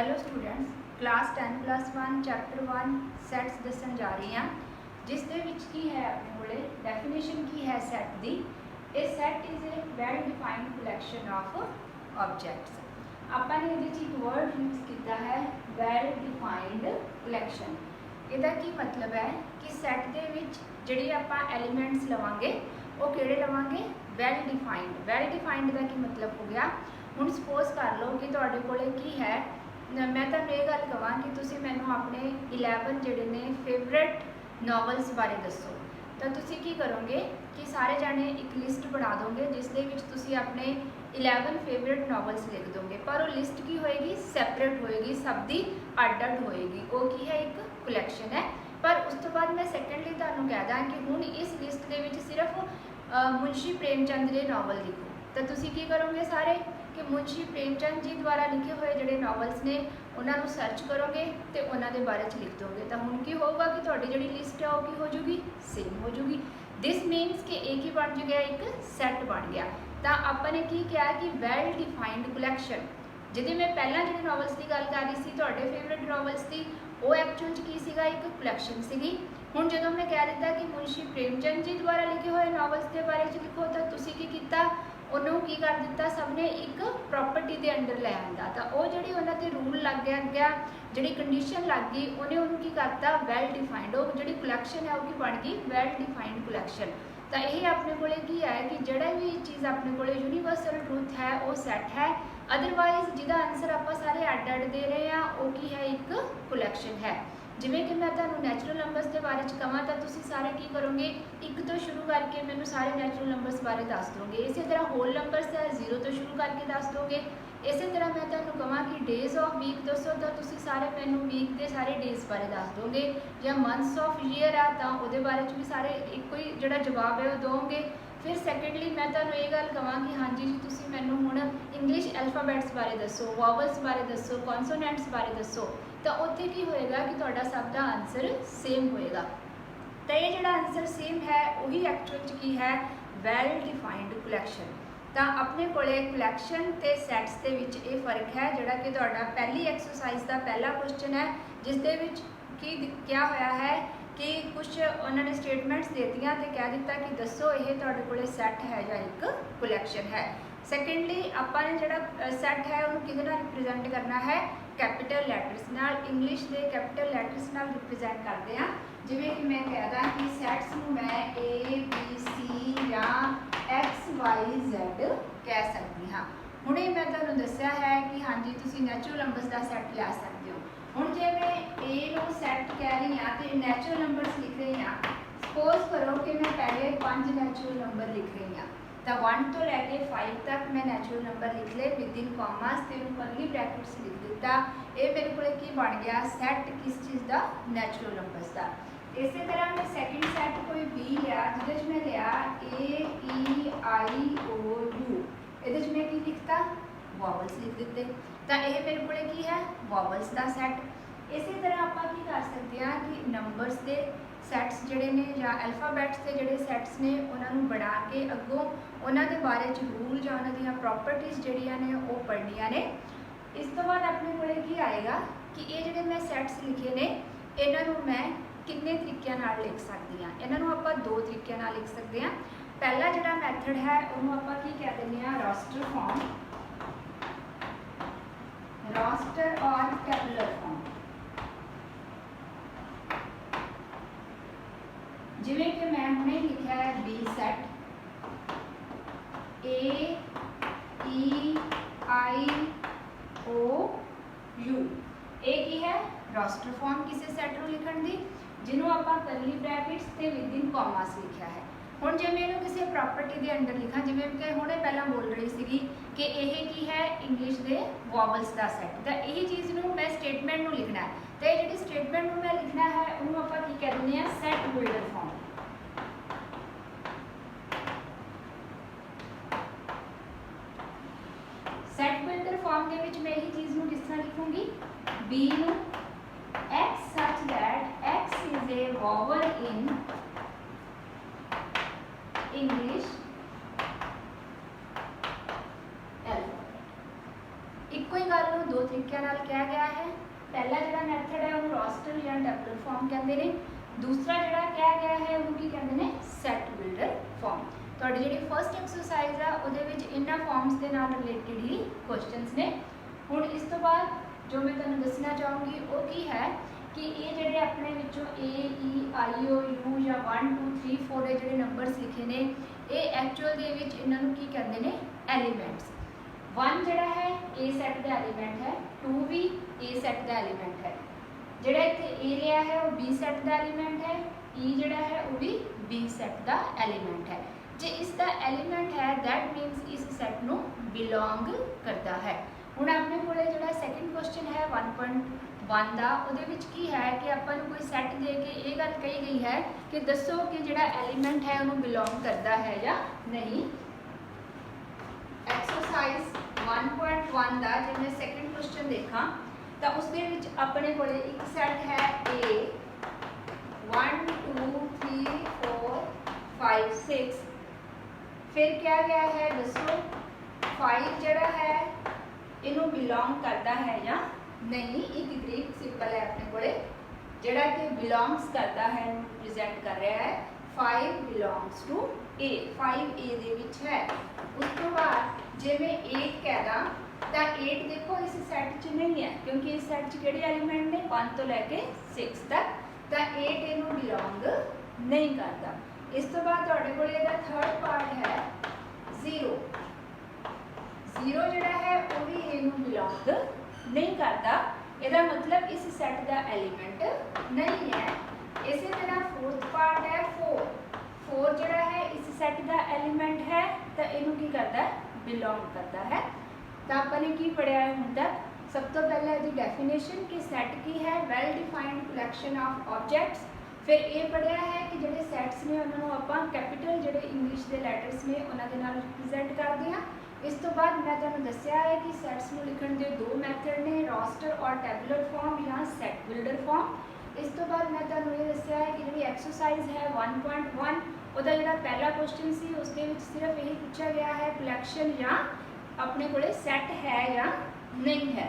Hello students, class 10+1 chapter 1 sets दसन जा रही हाँ जिस दे विच की है अपने कोले डेफिनेशन की है सैट दी। A set is a well defined collection of objects. आपने ये एक वर्ड यूज किया है वैल डिफाइंड कलैक्शन। इहदा की मतलब है कि सैट दे विच जिहड़ी आपां एलीमेंट्स लवांगे वो किहड़े लवांगे वैल डिफाइंड। वैल डिफाइंड का की मतलब हो गया हुण सपोज कर लो कि तुहाडे कोले की है मैं तो ये गल कह कि तुसी मैनू अपने 11 जिहड़े ने फेवरेट नॉवल्स बारे दसो तो तुसी की करोगे कि सारे जाने एक लिस्ट बना दोगे जिस दे विच तुसी अपने 11 फेवरेट नॉवल्स लिख दोगे, पर वो लिस्ट की होएगी सैपरेट होएगी, सब दी अड अड होएगी। वो की है एक कलैक्शन है। पर उस तो बाद मैं सैकेंडली तुहानू कह दा कि हुण इस लिस्ट दे विच सिर्फ मुंशी प्रेमचंद के नॉवल लिखो तो तुसी की करोगे सारे कि मुंशी प्रेमचंद जी द्वारा लिखे हुए जोड़े नॉवल्स ने उन्होंने सर्च करोगे तो उन्होंने बारे च लिख दोगे तो हुण की होगा कि तुहाडी जिहड़ी लिस्ट है वो की हो जूगी सेम हो जूगी। दिस मीनस कि एक ही बन जूगा एक सैट बन गया। तो आपने की कहा कि वैल डिफाइंड कलैक्शन जिहदी मैं पहला जिहड़े नॉवल्स की गल कर रही थी तुहाडे फेवरेट नॉवल्स की वो एक्चुअल च की सीगा एक कलैक्शन सीगी। हुण जदों मैं कह दिता कि मुंशी प्रेमचंद जी द्वारा लिखे हुए नॉवल्स के बारे च लिखो तो तुसी की कीता उन्होंने की कर दिता सबने एक प्रॉपर्टी के अंडर लै आंदा तो वो जी उन्होंने रूल लग गया जी कंडीशन लग गई उन्हें उन्होंने की करता वैल डिफाइंड। वो जी कलैक्शन है वो बन गई वैल डिफाइंड कलैक्शन। तो यही अपने को है कि जड़ा भी चीज़ अपने को यूनीवर्सल ट्रूथ है वो सैट है। अदरवाइज जिसका आंसर आप सारे अड अड दे रहे हैं वो की है एक कलैक्शन है। जिमें कि मैं तुहानू नैचुरल नंबर्स के बारे कहा तो तुसी सारे की करोगे एक तो शुरू करके मैंने सारे नैचुरल नंबर्स बारे दस दोगे। इस तरह होल नंबर्स है 0 तो शुरू करके दस दोगे। इस तरह मैं तुहानू कहा कि डेज ऑफ वीक दसो तो तुसी सारे मैनू वीक के सारे डेज बारे दस दोगे, या मंथ्स ऑफ ईयर आ तो वो बारे भी सारे एक ही जोड़ा जवाब है वो दोगे। फिर सैकेंडली मैं तुहानू ये गल कहा कि हाँ जी तुसी मैनू हुण इंग्लिश एल्फाबैट्स बारे दसो, वॉवल्स बारे दसो, कॉन्सोनेंट्स बारे दसो तो उत्थे की होएगा कि तुहाडा सब का आंसर सेम होएगा। तो ये जोड़ा आंसर सेम है वही एक्चुअल की है वैल डिफाइंड कलैक्शन। तो अपने कोले कलैक्शन ते सैट्स के विच ये फर्क है जोड़ा कि तुहाडा पहली एक्सरसाइज का पहला क्वेश्चन है जिस दे विच की क्या होया है कि कुछ उन्होंने स्टेटमेंट्स देतियां तो कह दिता कि दसो ये तुहाडे कोले सैट है या एक कलैक्शन है। सैकेंडली आपने जोड़ा सैट है उन्होंने किहदे नाल रिप्रजेंट करना है कैपिटल लैटर्स नाल, इंग्लिश के कैपिटल लैटर्स नाल रिप्रजेंट करते हैं। जिमें कि मैं कहता कि सैट्स में मैं ABC या XYZ कह सकती हाँ। हुण मैं तुहानू दस्सिया है कि हाँ जी तुसी नैचुरल नंबर्स का सैट लै सकते हो। हुण जे मैं A नूं सैट कह रही हाँ तो नैचुरल नंबर्स लिख रही हाँ। सपोज करो कि मैं पहले 5 नैचुरल नंबर लिख रही हाँ तो 1 तो लैके 5 तक मैं नैचुरल नंबर लिख ले विद इन कॉमास तो करली ब्रैकेट्स लिख दिता। ये मेरे को की बन गया सैट किस चीज़ का नैचुरल नंबर्स का। इस तरह मैं सैकेंड सैट कोई बी लिया जिद मैं लिया AEIOU ये मैं की लिखता वॉवल्स लिख दिते तो यह मेरे को की है वॉवल्स का सैट। इस तरह आप की कर सकते हैं कि नंबर्स के सैट्स जोड़े ने या अल्फाबैट्स के जोड़े सैट्स ने उन्होंने बना के अगों उन्होंने बारे रूल या उन्होंने प्रॉपर्टीज़ जड़िया ने वो पढ़निया ने। इस तो बाद अपने को की आएगा कि ये जोड़े मैं सैट्स लिखे ने इन्हों मैं किन्ने तरीक़े लिख सकती हाँ। इन्हों आप 2 तरीक़े लिख सकते हैं। पहला जोड़ा मैथड है उन्होंने आप कह दें रोस्टर फॉर्म, रोस्टर और कैपुलर फॉर्म। जिमें कि मैं हमने लिखा है बी सैट AEIOU एक ही है रोस्टर फॉर्म किसी सैट को लिखण दी जिन्हों आप करली ब्रैकेट्स ते विद इन कॉमास लिखा है। हुण जे मैं किसी प्रॉपर्टी के अंडर लिखा जिमें कि हुणे पहला बोल रही सी कि यह की है इंग्लिश के वॉवल्स का सैट तो यही चीज़ में मैं स्टेटमेंट में लिखना है तो ये जी स्टेटमेंट में मैं लिखना है उन्होंने आप कह दें set builder form. Set builder form के विच मैं यही चीज़ में किस तरह लिखूँगी B X such that X is a vowel in English alphabet। एक ही गल 2 तरीके तरीके नाल कहा गया है। पहला जिहड़ा मैथड है उन्होंने रोस्टर या टेबुलर फॉर्म कहते हैं। दूसरा जिहड़ा कहा गया है उन्होंने की कहते हैं सैट बिल्डर फॉर्म। तुहाडी जिहड़ी फर्स्ट एक्सरसाइज है उहदे विच इन्हां फॉर्म्स दे नाल रिलेटेड ही क्वेश्चनस ने। हुण इस तो बाद जो मैं तुहानूं दसना चाहूँगी वो की है कि ये जिहड़े अपने विचों AEIOU या 1 2 3 4 दे जिहड़े नंबर्स लिखे ने ये एक्चुअल दे विच इन्हां नूं की कहंदे ने एलीमेंट्स। 1 जिहड़ा है A सैट दा एलीमेंट है, 2 भी A सैट दा एलीमेंट है, जिहड़ा इत्थे A लिया है वो B सैट दा एलीमेंट है, E जिहड़ा है वो भी B सैट दा एलीमेंट है। जे इसका एलीमेंट है दैट मीनस इस सैट नूं बिलोंग करता है। हुण अपने कोले जिहड़ा सैकेंड क्वेश्चन है 1.1 दा उहदे विच की है कि आपां नूं कोई सैट दे के ये गल कही गई है कि दसो कि जिहड़ा एलीमेंट है उहनूं बिलोंग करता है या नहीं। एक्सरसाइज 1.1 दा जे मैं सैकेंड क्वेश्चन देखा तो उसके विच अपने कोले एक सैट है A 1 2 3 4 5 6। फिर क्या गया है दसो 5 जिहड़ा है इनू बिलोंग करता है या नहीं। एक ग्रीक सिंपल है अपने कोले जिहड़ा कि बिलोंग्स करता है प्रेजेंट कर रहा है 5 बिलोंग्स टू A। 5 A दे विच है। उस तो बाद जे मैं 8 कह दा तो 8 देखो इस सैट च नहीं है क्योंकि इस सैट च किहड़े एलीमेंट ने 1 तो लैके 6 तक, तो 8 इनू बिलोंग नहीं करता। इस तो बाद तुहाडे कोल इहदा थर्ड पार्ट है 0। 0 जिहड़ा है वो भी इनू बिलोंग नहीं करता, इसका मतलब इस सैट का एलीमेंट नहीं है। इसी तरह फोर्थ पार्ट है 4। 4 जिहड़ा है इस सैट का एलीमेंट है तो इनू की करता है बिलोंग करता है। तो आपने की पढ़िया है हुण तक। सब तो पहले इसकी डेफिनेशन कि सैट की है well defined collection of objects. फिर ये पढ़िया है कि जिहड़े सैट्स ने उन्होंने आपां कैपिटल जिहड़े इंग्लिश के लैटर्स ने उन्होंने नाल रिप्रजेंट करते हैं। इस तो बाद मैं तुहानूं दस्सिया है कि सैट्स नूं लिखण दे दो मैथड ने, रोस्टर और टेबुलर फॉर्म या सैट बिल्डर फॉर्म। इस तो बाद मैं तुहानूं ये दस्सिया है कि जिहड़ी एक्सरसाइज है 1.1 उहदा जिहड़ा पहला क्वेश्चन सी उसके विच सिर्फ यही पूछा गया है कलैक्शन या अपने कोले सैट है या नहीं है।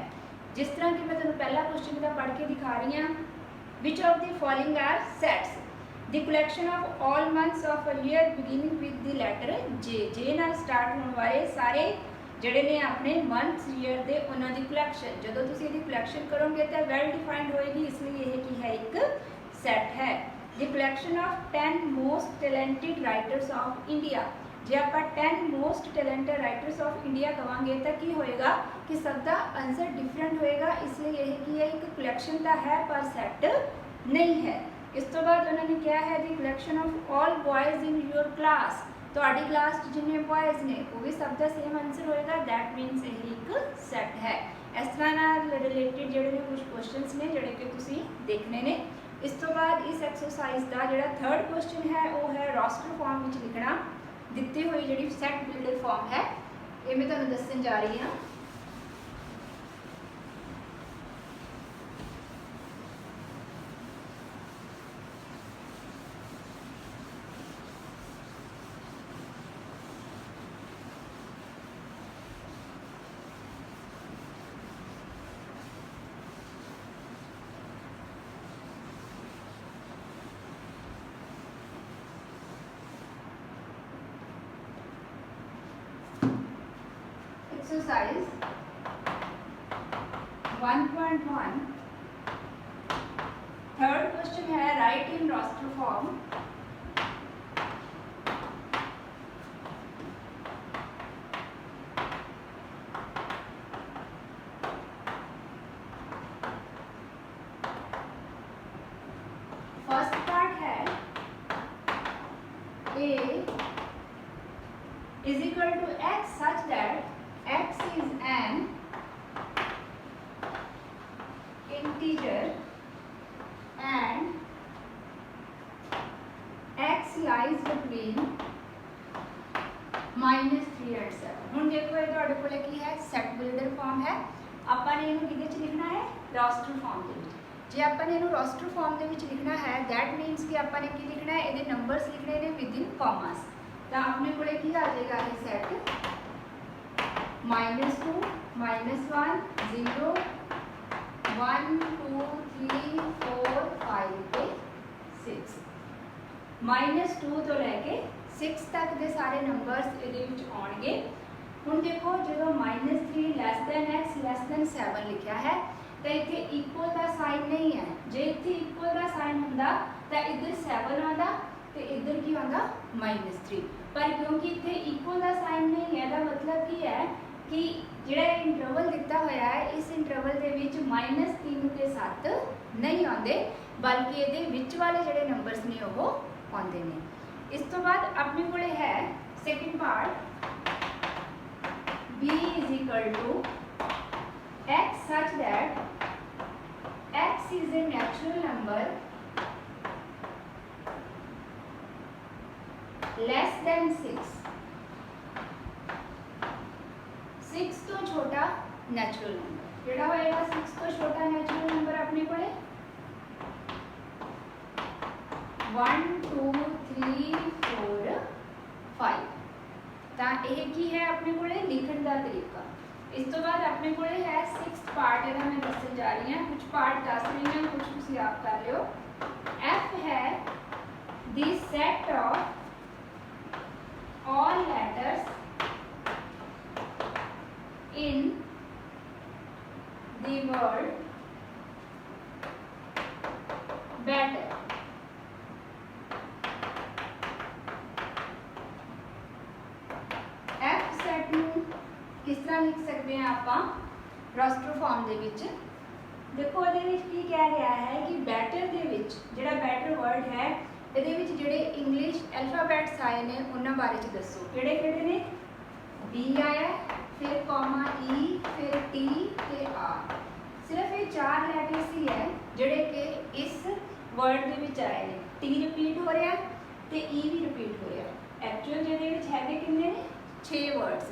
जिस तरह कि मैं तुहानूं पहला क्वेश्चन दा पढ़ के दिखा रही हाँ। Which of the following are sets? The collection of all months of a year beginning with the letter J। J नाल start होने वाले सारे जिहड़े ने अपने मंथ्स ईयर दे उन्हां दी कलैक्शन जदों तुसीं इहदी कलैक्शन करोगे तो वेल डिफाइंड होएगी, इसलिए यह की है एक सैट है। The collection of 10 most talented writers of India। जे आप 10 most talented writers of India कहांगे तो की होएगा कि सबका आंसर डिफरेंट होएगा, इसलिए यह की है एक कलैक्शन तो है पर सैट नहीं है। इस तो बाद उन्होंने क्या है the collection of all boys in your class. तो आड़ी क्लास जिन्ने बॉयज़ ने वो भी सबका सेम आंसर होएगा, दैट मीनस यही एक सैट है। इस तरह नाल रिलेटेड जिहड़े ने कुछ क्वेश्चंस ने जिहड़े कि तुसीं देखने ने। इस तो बाद इस एक्सरसाइज का जिहड़ा थर्ड क्वेश्चन है वो है रोस्टर फॉर्म में लिखना दिती हुई जी सैट बिल्डर फॉर्म है, ये मैं तुहानूं दस्सण जा रही हाँ। Exercise 1.1 थर्ड क्वेश्चन है write in roster form. First part है A is equal to X such that X is an integer and X lies between -3 and 7। हुण देखो ये तुहाडे कोल की है सैट बिल्डर फॉर्म है। आपां ने इहनूं किहदे च लिखना है रोस्टर फॉर्म दे विच। जे आपां ने इहनूं रोस्टर फॉर्म दे विच लिखना है दैट मीनस कि आपां ने की लिखना है इहदे नंबर्स लिखने ने विद इन कॉमास। तो अपने कोले की आ जाएगा ये सेट -2 -1 0 1 2 3 4 5 ਤੇ 6 -2 ਤੋਂ ਲੈ ਕੇ 6 ਤੱਕ ਦੇ ਸਾਰੇ ਨੰਬਰਸ ਇਹਦੇ ਵਿੱਚ ਆਉਣਗੇ। ਹੁਣ ਦੇਖੋ ਜਦੋਂ -3 less than x less than 7 ਲਿਖਿਆ ਹੈ ਤਾਂ ਇੱਥੇ ਇਕੁਅਲ ਦਾ ਸਾਈਨ ਨਹੀਂ ਹੈ। ਜੇ ਇੱਥੇ ਇਕੁਅਲ ਦਾ ਸਾਈਨ ਹੁੰਦਾ ਤਾਂ ਇੱਧਰ 7 ਆਉਂਦਾ ਤੇ ਇੱਧਰ ਕੀ ਆਉਂਦਾ -3, ਪਰ ਕਿਉਂਕਿ ਇੱਥੇ ਇਕੁਅਲ ਦਾ ਸਾਈਨ ਨਹੀਂ ਹੈ, ਇਹਦਾ ਮਤਲਬ ਕੀ ਹੈ ਕਿ ਜਿਹੜਾ ਇੰਟਰਵਲ ਦਿੱਤਾ ਹੋਇਆ ਹੈ ਇਸ ਇੰਟਰਵਲ ਦੇ ਵਿੱਚ -3 ਤੇ 7 ਨਹੀਂ ਆਉਂਦੇ, ਬਲਕਿ ਇਹਦੇ ਵਿੱਚ ਵਾਲੇ ਜਿਹੜੇ ਨੰਬਰਸ ਨੇ ਉਹ ਆਉਂਦੇ ਨੇ। ਇਸ ਤੋਂ ਬਾਅਦ ਆਪਣੇ ਕੋਲੇ ਹੈ second part b is equal to x such that x is a natural number less than 6 6 ਤੋਂ ਛੋਟਾ ਨੈਚੁਰਲ ਨੰਬਰ ਜਿਹੜਾ ਹੋਏਗਾ 6 ਤੋਂ ਛੋਟਾ ਨੈਚੁਰਲ ਨੰਬਰ ਆਪਣੇ ਕੋਲੇ 1 2 3 4 5 ਤਾਂ ਇਹ ਕੀ ਹੈ ਆਪਣੇ ਕੋਲੇ ਲਿਖਣ ਦਾ ਤਰੀਕਾ। ਇਸ ਤੋਂ ਬਾਅਦ ਆਪਣੇ ਕੋਲੇ ਹੈ 6th ਪਾਰਟ, ਇਹਦਾ ਮੈਂ ਦੱਸਣ ਜਾ ਰਹੀ ਹਾਂ, ਕੁਝ ਪਾਰਟ ਦੱਸ ਰਹੀ ਹਾਂ, ਕੁਝ ਤੁਸੀਂ ਆਪ ਕਰ ਲਿਓ। f है the set of all letters in the word better। f set ਨੂੰ किस तरह लिख सकते हैं आप रोस्टर फॉर्म ਦੇ ਵਿੱਚ। देखो ਇਹਦੇ ਵਿੱਚ ਕੀ ਕਿਹਾ ਗਿਆ ਹੈ ਕਿ ਬੈਟਰ ਦੇ ਵਿੱਚ ਜਿਹੜਾ ਬੈਟਰ ਵਰਡ ਹੈ ਇਹਦੇ ਵਿੱਚ ਜਿਹੜੇ ਇੰਗਲਿਸ਼ ਅਲਫਾਬੈਟਸ ਆਏ ਨੇ ਉਹਨਾਂ ਬਾਰੇ ਚ ਦੱਸੋ ਕਿਹੜੇ ਕਿਹੜੇ ਨੇ। B ਆਇਆ, ਫਿਰ ਕੌਮਾ E, ਫਿਰ T ਤੇ R। ਸਿਰਫ ਇਹ 4 ਲੈਟਰਸ ਹੀ ਹੈ ਜਿਹੜੇ ਕਿ ਇਸ ਵਰਡ ਦੇ ਵਿੱਚ ਆਏ ਨੇ। T ਰਿਪੀਟ ਹੋ ਰਿਹਾ ਤੇ E ਵੀ ਰਿਪੀਟ ਹੋ ਰਿਹਾ। ਐਕਚੁਅਲ ਜਿਹਦੇ ਵਿੱਚ ਹੈਗੇ ਕਿੰਨੇ ਨੇ 6 ਵਰਡਸ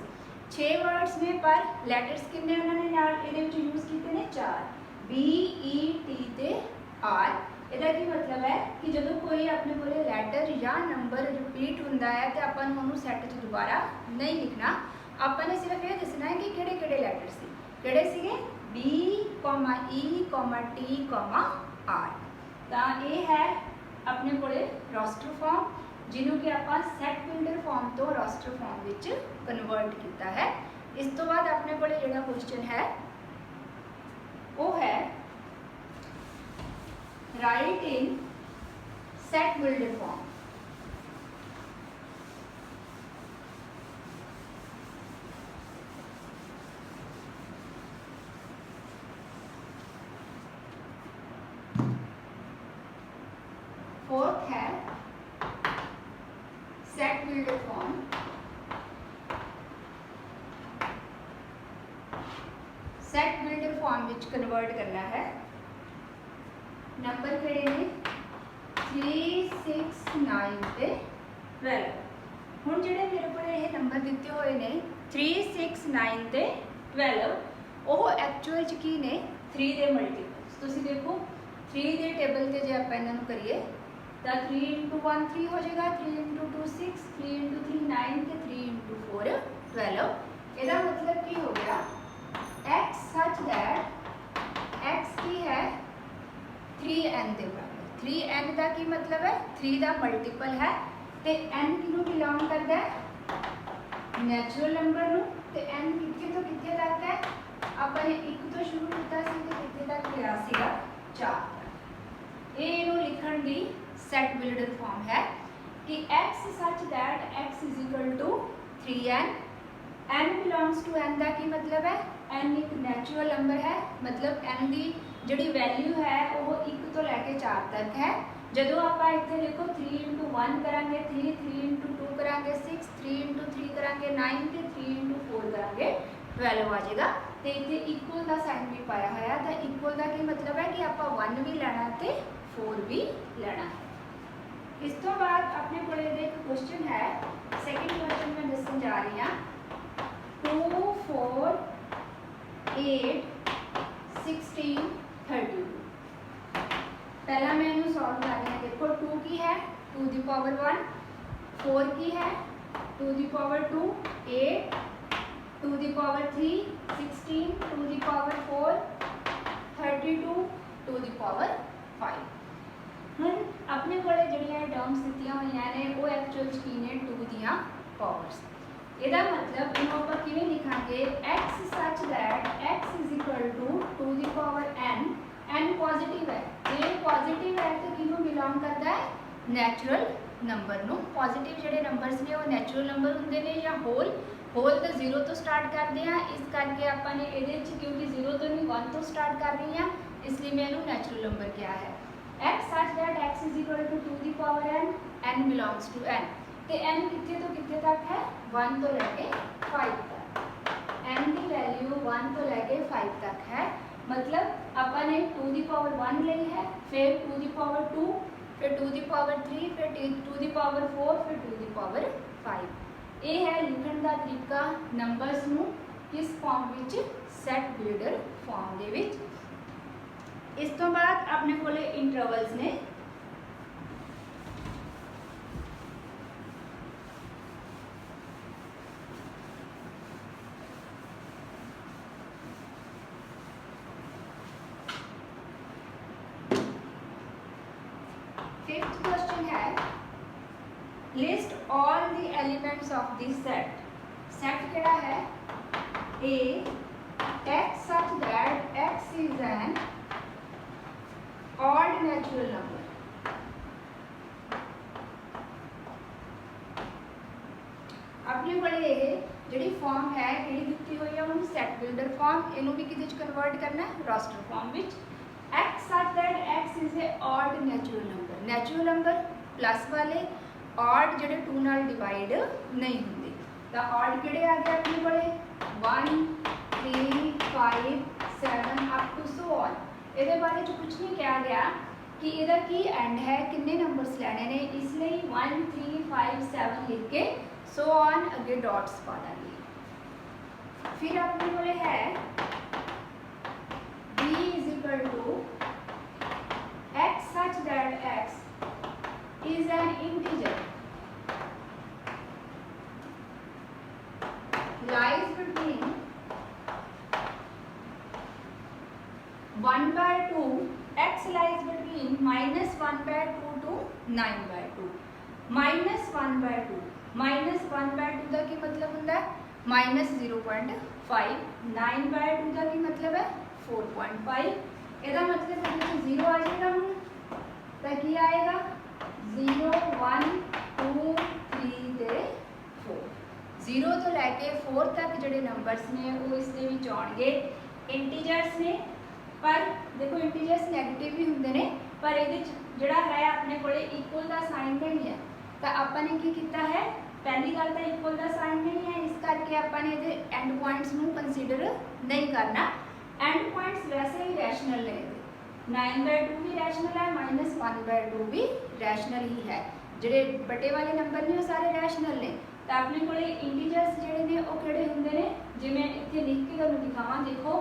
6 वर्ड्स ने, पर लैटर्स कितने उन्होंने नाल ਇਹਦੇ ਵਿੱਚ यूज ਕੀਤੇ ਨੇ 4 B E T ਤੇ R। ਇਹਦਾ ਕੀ ਮਤਲਬ ਹੈ ਕਿ ਜਦੋਂ ਕੋਈ ਆਪਣੇ ਕੋਲੇ ਲੈਟਰ ਜਾਂ ਨੰਬਰ ਰਿਪੀਟ ਹੁੰਦਾ ਹੈ ਤੇ ਆਪਾਂ ਨੂੰ ਉਹਨੂੰ ਸੈੱਟ 'ਚ ਦੁਬਾਰਾ ਨਹੀਂ ਲਿਖਣਾ, ਆਪਾਂ ਨੇ ਸਿਰਫ ਇਹ ਦੱਸਣਾ ਹੈ ਕਿ ਕਿਹੜੇ ਕਿਹੜੇ ਲੈਟਰ ਸੀ। ਕਿਹੜੇ ਸੀਗੇ B, E, T, R। ਤਾਂ ਇਹ ਹੈ ਆਪਣੇ ਕੋਲੇ ਰੋਸਟਰ ਫਾਰਮ ਜਿਹਨੂੰ ਕਿ ਆਪਾਂ ਸੈਟ ਬਿਲਡਰ ਫਾਰਮ ਤੋਂ ਰੋਸਟਰ ਫਾਰਮ ਵਿੱਚ ਕਨਵਰਟ ਕੀਤਾ ਹੈ। ਇਸ ਤੋਂ ਬਾਅਦ ਆਪਣੇ ਕੋਲੇ ਜਿਹੜਾ ਕੁਐਸਚਨ ਹੈ ਉਹ ਹੈ right in set builder form. Fourth है set builder form. Set builder form which convert करना है। नंबर किहड़े ने 3 6 9 ते 12। हुण जिहड़े मेरे को ये नंबर दिते हुए ने 3 6 9 ते 12 ਉਹ ਐਕਚੁਅਲ ਚ ਕੀ ਨੇ 3 ਦੇ ਮਲਟੀਪਲਸ। ਤੁਸੀਂ ਦੇਖੋ 3 ਦੇ ਟੇਬਲ ਤੇ ਜੇ ਆਪਾਂ ਇਹਨਾਂ ਨੂੰ ਕਰੀਏ ਤਾਂ 3 into 1 3 ਹੋ ਜਾਏਗਾ, 3 into 2 6, 3 into 3 9 ਤੇ 3 into 4 12। ਇਹਦਾ ਮਤਲਬ ਕੀ ਹੋ ਗਿਆ x such that x ਕੀ ਹੈ 3n ਦੇ ਬਰਾਬਰ। 3n ਦਾ ਕੀ ਮਤਲਬ ਹੈ 3 ਦਾ ਮਲਟੀਪਲ ਹੈ ਤੇ n ਕਿਹਨੂੰ ਬਿਲੋਂਗ ਕਰਦਾ ਹੈ ਨੈਚੁਰਲ ਨੰਬਰ ਨੂੰ। ਤੇ n ਕਿੱਥੇ ਤੋਂ ਕਿੱਥੇ ਤੱਕ ਹੈ ਆਪਾਂ ਨੇ 1 ਤੋਂ ਸ਼ੁਰੂ ਕੀਤਾ ਸੀ ਤੇ ਕਿੱਥੇ ਤੱਕ ਗਿਆ ਸੀਗਾ 4। ਇਹ ਇਹਨੂੰ ਲਿਖਣ ਦੀ सेट बिल्डर फॉर्म है कि x such that x is equal to 3n। n belongs to n का की मतलब है n एक नैचुरल नंबर है, मतलब n की जिहड़ी वैल्यू है वो 1 तो लैके 4 तक है। जदों आप इत्थे देखो 3 into 1 करांगे 3, 3 into 2 करांगे 6, 3 into 3 करांगे 9 ते 3 into 4 करांगे 12 आ जाएगा। तो इत्थे इक्वल का साइन भी पाया होया। तो इक्वल का की मतलब है कि आप 1 भी लेना ते 4 भी लेना है। इस तो बाद अपने को एक क्वेश्चन है, सेकंड क्वेश्चन में दसन जा रही हाँ 2 4 8 16 32। पहला मैं इन्हू सॉल्व कर रही हूँ। देखो 2 की है 2 दी पावर 1, 4 की है 2 दी पावर 2, 8 2 दी पावर 3, 16 2 दी पावर 4, 32 टू द पावर 5। ਹੁਣ ਆਪਣੇ ਕੋਲੇ ਜਿਹੜੀਆਂ ਟਰਮਸ ਦਿੱਤੀਆਂ ਹੋਈਆਂ ਨੇ ਉਹ ਐਕਚੁਅਲ 'ਚ ਕੀ ਨੇ 2 ਦੀਆਂ ਪਾਵਰਸ। ਇਹਦਾ ਮਤਲਬ ਇਹਨੂੰ ਆਪਾਂ ਕਿਵੇਂ ਲਿਖਾਂਗੇ x such that x is equal to 2 the power n। n positive ਹੈ, ਜੇ ਪੋਜ਼ਿਟਿਵ ਹੈ ਤਾਂ ਕਿਹਨੂੰ ਬਿਲੋਂਗ ਕਰਦਾ ਹੈ ਨੈਚੁਰਲ ਨੰਬਰ ਨੂੰ। ਪੋਜ਼ਿਟਿਵ ਜਿਹੜੇ ਨੰਬਰਸ ਨੇ ਉਹ ਨੈਚੁਰਲ ਨੰਬਰ ਹੁੰਦੇ ਨੇ ਜਾਂ ਹੋਲ ਤਾਂ 0 ਤੋਂ ਸਟਾਰਟ ਕਰਦੇ ਆ, ਇਸ ਕਰਕੇ ਆਪਾਂ ਨੇ ਇਹਦੇ ਵਿੱਚ ਕਿਉਂਕਿ 0 ਤੋਂ ਨਹੀਂ 1 ਤੋਂ ਸਟਾਰਟ ਕਰ ਰਹੀ ਆ ਇਸ ਲਈ ਮੈਂ ਇਹਨੂੰ ਨੈਚੁਰਲ ਨੰਬਰ ਕਿਹਾ ਹੈ। x such that x is equal to 2 the power n, n belongs to n ਤੇ n ਕਿੱਥੇ ਤੋਂ ਕਿੱਥੇ ਤੱਕ ਹੈ 1 ਤੋਂ ਲੈ ਕੇ 5 ਤੱਕ। n ਦੀ ਵੈਲਿਊ 1 ਤੋਂ ਲੈ ਕੇ 5 ਤੱਕ ਹੈ, मतलब ਆਪਾਂ ਨੇ 2 ਦੀ ਪਾਵਰ 1 ਲਈ ਹੈ, फिर 2 ਦੀ ਪਾਵਰ 2, फिर 2 ਦੀ ਪਾਵਰ 3, फिर 2 ਦੀ ਪਾਵਰ 4, फिर 2 ਦੀ ਪਾਵਰ 5। ਇਹ ਹੈ ਲਿਖਣ ਦਾ ਤਰੀਕਾ ਨੰਬਰਸ ਨੂੰ ਕਿਸ ਫਾਰਮ ਵਿੱਚ ਸੈਟ ਬਿਲਡਰ ਫਾਰਮ ਦੇ ਵਿੱਚ। ਇਸ ਤੋਂ ਬਾਅਦ ਆਪਣੇ ਕੋਲੇ ਇੰਟਰਵਲਸ ਨੇ। फिफ्थ क्वेश्चन है list all the elements of this set. Set केड़ा है ए x such that x is an odd natural number। अपने कोले ਜਿਹੜੀ ਫਾਰਮ ਹੈ ਕਿਹੜੀ ਦਿੱਤੀ ਹੋਈ ਹੈ ਉਹਨੂੰ ਸੈਟ ਬਿਲਡਰ ਫਾਰਮ, ਇਹਨੂੰ ਵੀ ਕਿਹਦੇ ਚ ਕਨਵਰਟ ਕਰਨਾ ਹੈ ਰਾਸਟਰ ਫਾਰਮ ਵਿੱਚ। x such that x is a odd natural number, natural number plus वाले odd ਜਿਹੜੇ 2 ਨਾਲ ਡਿਵਾਈਡ ਨਹੀਂ ਹੁੰਦੇ ਤਾਂ odd ਕਿਹੜੇ ਆ ਗਏ ਆਪਣੇ ਕੋਲੇ 1 3 5 7 ਅਪ ਟੂ ਸੋ ਔਨ। ਇਹਦੇ ਬਾਰੇ ਚ ਕੁਝ ਨਹੀਂ ਕਿਹਾ ਗਿਆ ਕਿ ਇਹਦਾ ਕੀ ਐਂਡ ਹੈ, ਕਿੰਨੇ ਨੰਬਰਸ ਲੈਣੇ ਨੇ, ਇਸ ਲਈ 1 3 5 7 ਲਿਖ ਕੇ ਸੋ ਔਨ ਅੱਗੇ ਡਾਟਸ ਪਾ ਦਾਂਗੇ। ਫਿਰ ਆਪਣੇ ਕੋਲੇ ਹੈ b is equal to x such that x is an integer lies between 1 by 2, x lies between minus 1 by 2 to 9 by 2। minus 1 by 2, minus 1 by 2 ਦਾ ਕੀ ਮਤਲਬ ਹੁੰਦਾ ਹੈ minus 0.5, 9 by 2 ਦਾ ਕੀ ਮਤਲਬ ਹੈ 4.5। ਇਹਦਾ ਮਤਲਬ ਹੈ ਕਿ 0 ਆ ਜਾਏਗਾ ਹੁਣ ਤਾਂ ਕੀ ਆਏਗਾ 0 1 2 3 ਤੇ 4। 0 ਤੋਂ ਲੈ ਕੇ 4 ਤੱਕ ਜਿਹੜੇ ਨੰਬਰਸ ਨੇ ਉਹ ਇਸ ਦੇ ਵਿੱਚ ਆਉਣਗੇ ਇੰਟੀਜਰਸ ਨੇ, ਪਰ ਦੇਖੋ ਇੰਟੀਜਰਸ ਨੈਗੇਟਿਵ ਵੀ ਹੁੰਦੇ ਨੇ ਪਰ ਇਹਦੇ ਚ ਜਿਹੜਾ ਹੈ ਆਪਣੇ ਕੋਲੇ ਇਕੁਅਲ ਦਾ ਸਾਈਨ ਨਹੀਂ ਹੈ ਤਾਂ ਆਪਾਂ ਨੇ ਕੀ ਕੀਤਾ ਹੈ पहली गल तो इक्वल का साइन नहीं है, इस करके आपने ये एंड पॉइंट्स ਨੂੰ कंसीडर नहीं करना। एंड पॉइंट्स वैसे ही रैशनल ने, 9 by 2 भी रैशनल है, -1 by 2 भी रैशनल ही है। ਜਿਹੜੇ बटे वाले नंबर ने वो सारे रैशनल ने तो अपने को इंटीजर्स ਜਿਹੜੇ ਨੇ ਉਹ ਕਿਹੜੇ ਹੁੰਦੇ ਨੇ ਜਿਵੇਂ ਇੱਥੇ ਲਿਖ ਕੇ ਤੁਹਾਨੂੰ ਦਿਖਾਵਾਂ। ਦੇਖੋ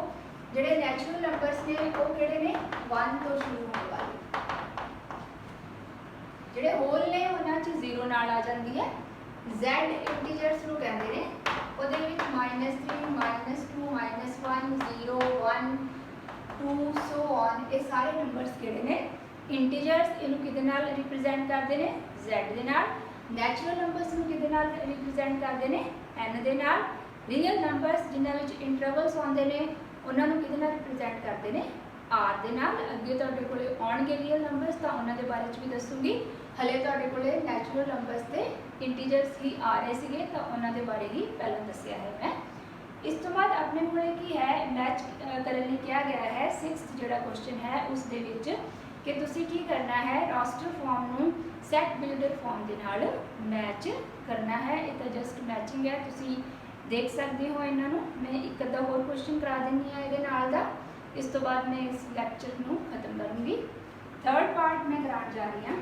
ਜਿਹੜੇ ਨੈਚੁਰਲ ਨੰਬਰਸ ਨੇ ਉਹ ਕਿਹੜੇ ਨੇ 1 ਤੋਂ ਸ਼ੁਰੂ ਹੋਣ ਵਾਲੇ, ਜਿਹੜੇ ਹੋਲ ਨੇ ਉਹਨਾਂ 'ਚ 0 ਨਾਲ ਆ ਜਾਂਦੀ ਹੈ। z इंटीजर्स ਨੂੰ ਕਹਿੰਦੇ ਨੇ, ਉਹਦੇ ਵਿੱਚ -3 -2 -1 0 1 2 ਸੋ ਔਨ ਇਹ ਸਾਰੇ ਨੰਬਰਸ ਕਿਹੜੇ ਨੇ ਇੰਟੀਜਰਸ। ਇਹਨੂੰ ਕਿਹਦੇ ਨਾਲ ਰਿਪਰੈਜ਼ੈਂਟ ਕਰਦੇ ਨੇ z ਦੇ ਨਾਲ। ਨੈਚੁਰਲ ਨੰਬਰਸ ਨੂੰ ਕਿਹਦੇ ਨਾਲ ਰਿਪਰੈਜ਼ੈਂਟ ਕਰਦੇ ਨੇ n ਦੇ ਨਾਲ। ਰੀਅਲ ਨੰਬਰਸ ਜਿਨ੍ਹਾਂ ਵਿੱਚ ਇੰਟਰਵਲਸ ਆਉਂਦੇ ਨੇ ਉਹਨਾਂ ਨੂੰ ਕਿਹਦੇ ਨਾਲ ਰਿਪਰੈਜ਼ੈਂਟ ਕਰਦੇ ਨੇ r ਦੇ ਨਾਲ। ਅੱਗੇ ਤੁਹਾਡੇ ਕੋਲੇ ਆਉਣਗੇ ਰੀਅਲ ਨੰਬਰਸ ਤਾਂ ਉਹਨਾਂ ਦੇ ਬਾਰੇ ਚ ਵੀ ਦੱਸੂਗੀ, ਹਲੇ ਤੁਹਾਡੇ ਕੋਲੇ ਨੈਚੁਰਲ ਨੰਬਰਸ ਤੇ ਇੰਟੀਜਰਸ ਹੀ ਆ ਰਹੇ ਸੀਗੇ ਤਾਂ ਉਹਨਾਂ ਦੇ ਬਾਰੇ ਹੀ ਪਹਿਲਾਂ ਦੱਸਿਆ ਹੈ ਮੈਂ। ਇਸ ਤੋਂ ਬਾਅਦ ਆਪਣੇ ਕੋਲੇ ਕੀ ਹੈ ਮੈਚ ਕਰਨ ਲਈ ਕਿਹਾ ਗਿਆ ਹੈ 6th ਜਿਹੜਾ ਕੁਐਸਚਨ ਹੈ ਉਸ ਦੇ ਵਿੱਚ ਕਿ ਤੁਸੀਂ ਕੀ ਕਰਨਾ ਹੈ ਰਾਸਟਰ ਫਾਰਮ ਨੂੰ ਸੈਟ ਬਿਲਡਰ ਫਾਰਮ ਦੇ ਨਾਲ ਮੈਚ ਕਰਨਾ ਹੈ। ਇਹ ਤਾਂ ਜਸਟ ਮੈਚਿੰਗ ਹੈ, ਤੁਸੀਂ ਦੇਖ ਸਕਦੇ ਹੋ ਇਹਨਾਂ ਨੂੰ। ਮੈਂ ਇੱਕ ਅੱਧਾ ਹੋਰ ਕੁਐਸਚਨ ਕਰਾ ਦਿੰਦੀ ਹਾਂ ਇਹਦੇ ਨਾਲ ਦਾ, ਇਸ ਤੋਂ ਬਾਅਦ ਮੈਂ ਇਸ ਲੈਕਚਰ ਨੂੰ ਖਤਮ ਕरूँगी। थर्ड पार्ट मैं कराने जा रही हूँ।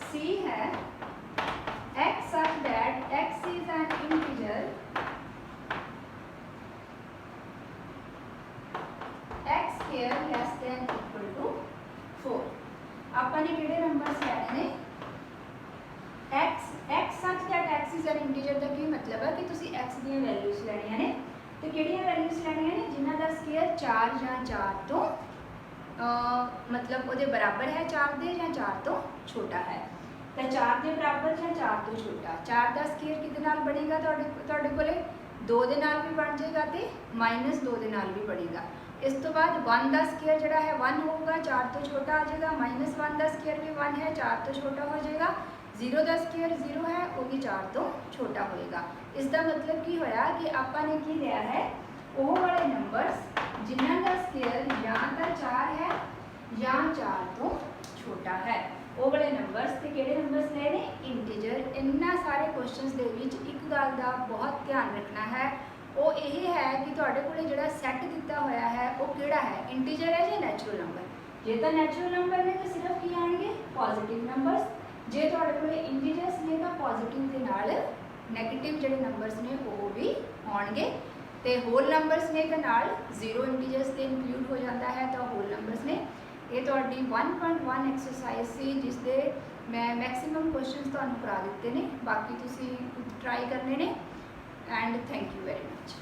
C है x such that x is an integer x square less than equal to 4। अपन किहड़े नंबर्स लैने ने x such that x is an integer का की मतलब है कि तुसी x दी वैल्यूज लैनियां ने तो ਕਿਹੜੀਆਂ ਵੈਲਿਊਜ਼ ਲੈਣੀਆਂ ਨੇ ਜਿਨ੍ਹਾਂ ਦਾ ਸਕੇਅਰ 4 ਜਾਂ 4 ਤੋਂ मतलब ਉਹਦੇ ਬਰਾਬਰ ਹੈ 4 ਦੇ ਜਾਂ 4 ਤੋਂ ਛੋਟਾ ਹੈ। ਤਾਂ 4 ਦੇ ਬਰਾਬਰ ਜਾਂ 4 ਤੋਂ ਛੋਟਾ 4 ਦਾ ਸਕੇਅਰ ਕਿਹਦੇ ਨਾਲ ਬਣੇਗਾ ਤੁਹਾਡੇ ਕੋਲੇ 2 ਦੇ ਨਾਲ ਵੀ ਬਣ ਜਾਏਗਾ ਤੇ -2 ਦੇ ਨਾਲ ਵੀ ਬਣੇਗਾ। ਇਸ ਤੋਂ ਬਾਅਦ 1 ਦਾ ਸਕੇਅਰ ਜਿਹੜਾ ਹੈ 1 ਹੋਊਗਾ 4 ਤੋਂ ਛੋਟਾ ਆ ਜਾਏਗਾ, -1 ਦਾ ਸਕੇਅਰ ਵੀ 1 ਹੈ 4 ਤੋਂ ਛੋਟਾ ਹੋ ਜਾਏਗਾ, 0 ਦਾ ਸਕੇਅਰ 0 ਹੈ ਉਹ ਵੀ 4 ਤੋਂ ਛੋਟਾ ਹੋਏਗਾ। ਇਸ ਦਾ ਮਤਲਬ ਕੀ ਹੋਇਆ ਕਿ ਆਪਾਂ ਨੇ ਕੀ ਲਿਆ ਹੈ ਉਹ ਵਾਲੇ ਨੰਬਰਸ ਜਿਨ੍ਹਾਂ ਦਾ ਸਕੇਅਰ ਜਾਂ ਤਾਂ 4 ਹੈ ਜਾਂ 4 ਤੋਂ ਛੋਟਾ ਹੈ ਉਹ ਵਾਲੇ ਨੰਬਰਸ ਤੇ ਕਿਹੜੇ ਨੰਬਰਸ ਲਏ ਨੇ ਇੰਟੀਜਰ। ਇਹਨਾਂ ਸਾਰੇ ਕੁਐਸਚਨਸ ਦੇ ਵਿੱਚ ਇੱਕ ਗੱਲ ਦਾ ਬਹੁਤ ਧਿਆਨ ਰੱਖਣਾ ਹੈ ਉਹ ਇਹ ਹੈ ਕਿ ਤੁਹਾਡੇ ਕੋਲੇ ਜਿਹੜਾ ਸੈੱਟ ਦਿੱਤਾ ਹੋਇਆ ਹੈ ਉਹ ਕਿਹੜਾ ਹੈ ਇੰਟੀਜਰ ਹੈ ਜਾਂ ਨੈਚੁਰਲ ਨੰਬਰ। ਜੇ ਤਾਂ ਨੈਚੁਰਲ ਨੰਬਰ ਨੇ ਤਾਂ ਸਿਰਫ ਕੀ ਆਣਗੇ ਪੋਜ਼ਿਟਿਵ ਨੰਬਰਸ, ਜੇ ਤੁਹਾਡੇ ਕੋਲੇ ਇੰਟੀਜਰਸ ਨੇ ਤਾਂ ਪੋਜ਼ਿਟਿਵ ਦੇ ਨਾਲ ਨੈਗੇਟਿਵ ਜਿਹੜੇ ਨੰਬਰਸ ਨੇ ਉਹ ਵੀ ਆਉਣਗੇ ਤੇ ਹੋਲ ਨੰਬਰਸ ਨੇ ਤਾਂ ਨਾਲ 0 ਇੰਟੀਜਰਸ ਤੇ ਇਨਕਲੂਡ ਹੋ ਜਾਂਦਾ ਹੈ ਤਾਂ ਹੋਲ ਨੰਬਰਸ ਨੇ। ਇਹ ਤੁਹਾਡੀ 1.1 ਐਕਸਰਸਾਈਜ਼ ਸੀ ਜਿਸ ਦੇ ਮੈਂ ਮੈਕਸਿਮਮ ਕੁਐਸਚਨਸ ਤੁਹਾਨੂੰ ਕਰਾ ਦਿੱਤੇ ਨੇ, ਬਾਕੀ ਤੁਸੀਂ ਟਰਾਈ ਕਰਨੇ ਨੇ and thank you very much.